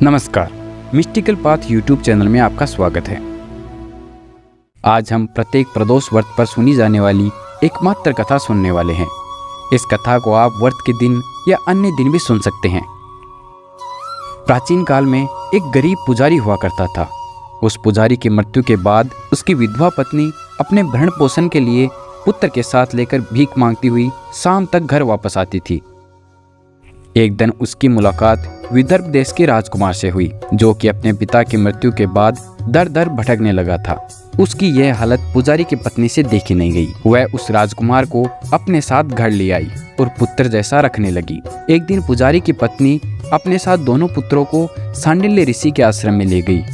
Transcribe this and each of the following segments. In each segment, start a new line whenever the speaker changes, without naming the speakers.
नमस्कार, mystical path YouTube channel में आपका स्वागत है। आज हम प्रत्येक प्रदोष व्रत पर सुनी जाने वाली एकमात्र कथा सुनने वाले हैं। इस कथा को आप व्रत के दिन या अन्य दिन भी सुन सकते हैं। प्राचीन काल में एक गरीब पुजारी हुआ करता था। उस पुजारी की मृत्यु के बाद उसकी विधवा पत्नी अपने भरण पोषण के लिए पुत्र के साथ लेकर भीख मांगती हुई शाम तक घर वापस आती थी। एक दिन उसकी मुलाकात विदर्भ देश के राजकुमार से हुई, जो कि अपने पिता की मृत्यु के बाद दर दर भटकने लगा था। उसकी यह हालत पुजारी की पत्नी से देखी नहीं गई। वह उस राजकुमार को अपने साथ घर ले आई और पुत्र जैसा रखने लगी। एक दिन पुजारी की पत्नी अपने साथ दोनों पुत्रों को सांडिल्य ऋषि के आश्रम में ले गई।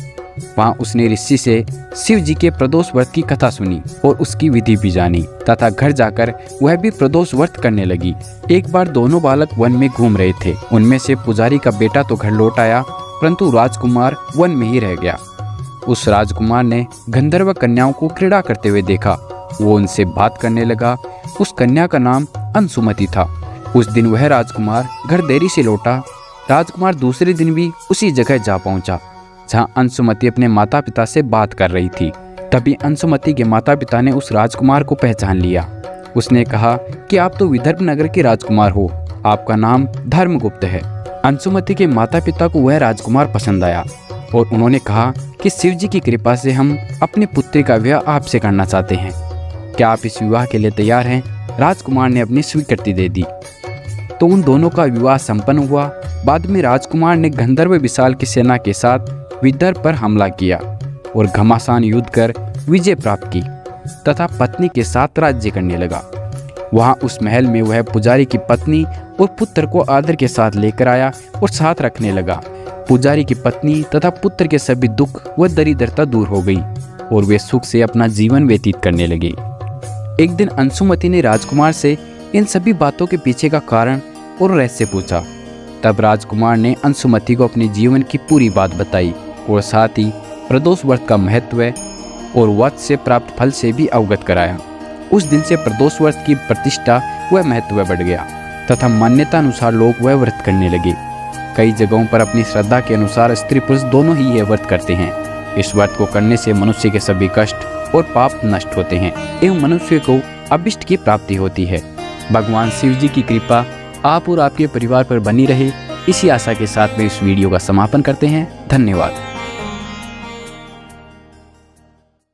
वहाँ उसने ऋषि से शिव जी के प्रदोष व्रत की कथा सुनी और उसकी विधि भी जानी तथा घर जाकर वह भी प्रदोष व्रत करने लगी। एक बार दोनों बालक वन में घूम रहे थे। उनमें से पुजारी का बेटा तो घर लौट आया, परंतु राजकुमार वन में ही रह गया। उस राजकुमार ने गंधर्व कन्याओं को क्रीड़ा करते हुए देखा। वो उनसे बात करने लगा। उस कन्या का नाम अंशुमति था। उस दिन वह राजकुमार घर देरी से लौटा। राजकुमार दूसरे दिन भी उसी जगह जा पहुंचा जहां अंशुमति अपने माता पिता से बात कर रही थी। तभी अंशुमति के माता पिता ने उस राजकुमार को पहचान लिया। उसने कहा कि आप तो विदर्भ नगर के राजकुमार हो, आपका नाम धर्मगुप्त है। अंशुमति के माता पिता को वह राजकुमार पसंद आया और उन्होंने कहा कि शिव जी की कृपा से हम अपनी पुत्री का विवाह आपसे करना चाहते हैं। क्या आप इस विवाह के लिए तैयार हैं? राजकुमार ने अपनी स्वीकृति दे दी। तो उन दोनों का विवाह संपन्न हुआ। बाद में राजकुमार ने गंधर्व विशाल की सेना के साथ विदर्भ पर हमला किया और घमासान युद्ध कर विजय प्राप्त की तथा पत्नी के साथ राज्य करने लगा। वहां उस महल में वह पुजारी की पत्नी और पुत्र को आदर के साथ लेकर आया और साथ रखने लगा। पुजारी की पत्नी तथा पुत्र के सभी दुख व दरिद्रता दूर हो गई और वे सुख से अपना जीवन व्यतीत करने लगे। एक दिन अंशुमति ने राजकुमार से इन सभी बातों के पीछे का कारण और रहस्य पूछा। तब राजकुमार ने अंशुमति को अपने जीवन की पूरी बात बताई और साथ ही प्रदोष व्रत का महत्व और व्रत से प्राप्त फल से भी अवगत कराया। उस दिन से प्रदोष व्रत की प्रतिष्ठा व महत्व बढ़ गया तथा मान्यता अनुसार लोग वह व्रत करने लगे। कई जगहों पर अपनी श्रद्धा के अनुसार स्त्री पुरुष दोनों ही यह व्रत करते हैं। इस व्रत को करने से मनुष्य के सभी कष्ट और पाप नष्ट होते हैं एवं मनुष्य को अभिष्ट की प्राप्ति होती है। भगवान शिव जी की कृपा आप और आपके परिवार पर बनी रहे, इसी आशा के साथ में इस वीडियो का समापन करते हैं। धन्यवाद।